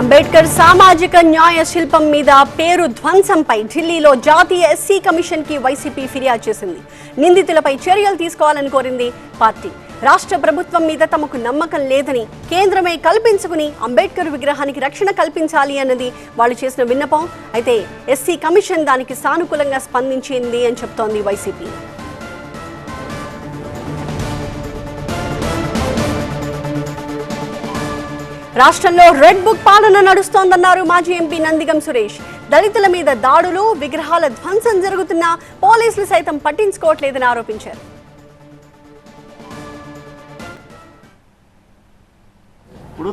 అంబేద్కర్ సామాజిక న్యాయ శిల్పం మీద పేరు ధ్వంసంపై ఢిల్లీలో జాతీయ ఎస్సీ కమిషన్ కి వైసీపీ ఫిర్యాదు చేసింది. నిందితులపై చర్యలు తీసుకోవాలని కోరింది పార్టీ. రాష్ట్ర ప్రభుత్వం మీద తమకు నమ్మకం లేదని కేంద్రమే కల్పించుకుని అంబేద్కర్ విగ్రహానికి రక్షణ కల్పించాలి అన్నది వాళ్ళు చేసిన విన్నపం. అయితే ఎస్సీ కమిషన్ దానికి సానుకూలంగా స్పందించింది అని చెప్తోంది వైసీపీ. రాష్ట్రంలో రెడ్ బుక్ పాలన నడుస్తోందన్నారు మాజీ ఎంపీ నందిగం సురేష్. దళితుల మీద దాడులు, విగ్రహాల ధ్వంసం జరుగుతున్నా పోలీసులు సైతం పట్టించుకోవట్లేదని ఆరోపించారు. ఇప్పుడు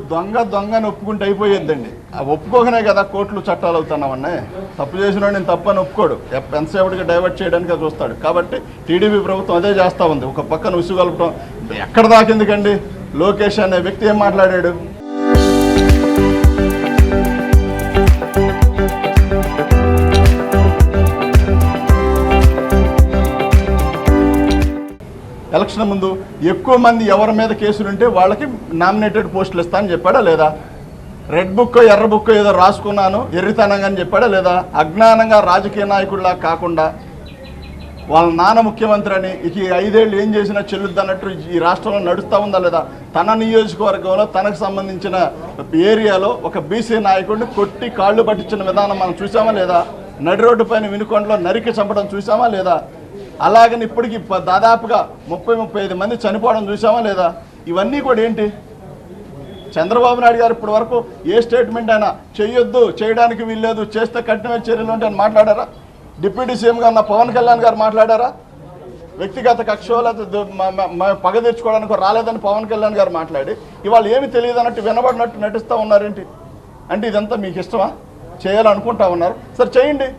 దొంగని ఒప్పుకుంటే అయిపోయేద్దండి. ఒప్పుకోకనే కదా కోర్టులు చట్టాలు అవుతున్నామన్నా. తప్పు చేసిన నేను తప్పని ఒప్పుకోడు, ఎంతసేపటికి డైవర్ట్ చేయడానికి చూస్తాడు. కాబట్టి టీడీపీ ప్రభుత్వం అదే చేస్తూ ఉంది. ఒక పక్కన ఉసుగొల్పడం ఎక్కడ దాకిందికండి. లోకేష్ అనే వ్యక్తి ఏం మాట్లాడాడు? ఎలక్షన్ ముందు ఎక్కువ మంది ఎవరి మీద కేసులుంటే వాళ్ళకి నామినేటెడ్ పోస్టులు ఇస్తా అని చెప్పాడా లేదా? రెడ్ బుక్ ఎర్ర బుక్ ఏదో రాసుకున్నాను ఎర్రితనంగా అని చెప్పాడా లేదా? అజ్ఞానంగా రాజకీయ నాయకుడిలా కాకుండా వాళ్ళ నాన్న ముఖ్యమంత్రి అని ఇక 5 ఏళ్ళు ఏం చేసినా చెల్లుద్ది అన్నట్టు ఈ రాష్ట్రంలో నడుస్తూ ఉందా లేదా? తన నియోజకవర్గంలో తనకు సంబంధించిన ఏరియాలో ఒక బీసీ నాయకుడిని కొట్టి కాళ్ళు పట్టించిన విధానం మనం చూసామా లేదా? నడి రోడ్డు పైన వినుకొండలో నరికి చంపడం చూసామా లేదా? అలాగని ఇప్పటికి దాదాపుగా 30-35 మంది చనిపోవడం చూసామా లేదా? ఇవన్నీ కూడా ఏంటి? చంద్రబాబు నాయుడు గారు ఇప్పటి వరకు ఏ స్టేట్మెంట్ అయినా చేయొద్దు, చేయడానికి వీల్లేదు, చేస్తే కఠినమైన చర్యలు ఉంటాయని మాట్లాడారా? డిప్యూటీ సీఎంగా ఉన్న పవన్ కళ్యాణ్ గారు మాట్లాడారా? వ్యక్తిగత కక్షలో పగ తీర్చుకోవడానికి రాలేదని పవన్ కళ్యాణ్ గారు మాట్లాడి ఇవాళ ఏమి తెలియదు అన్నట్టు వినబడినట్టు నటిస్తూ ఉన్నారేంటి? అంటే ఇదంతా మీకు ఇష్టమా? చేయాలనుకుంటా ఉన్నారు. సరే చేయండి.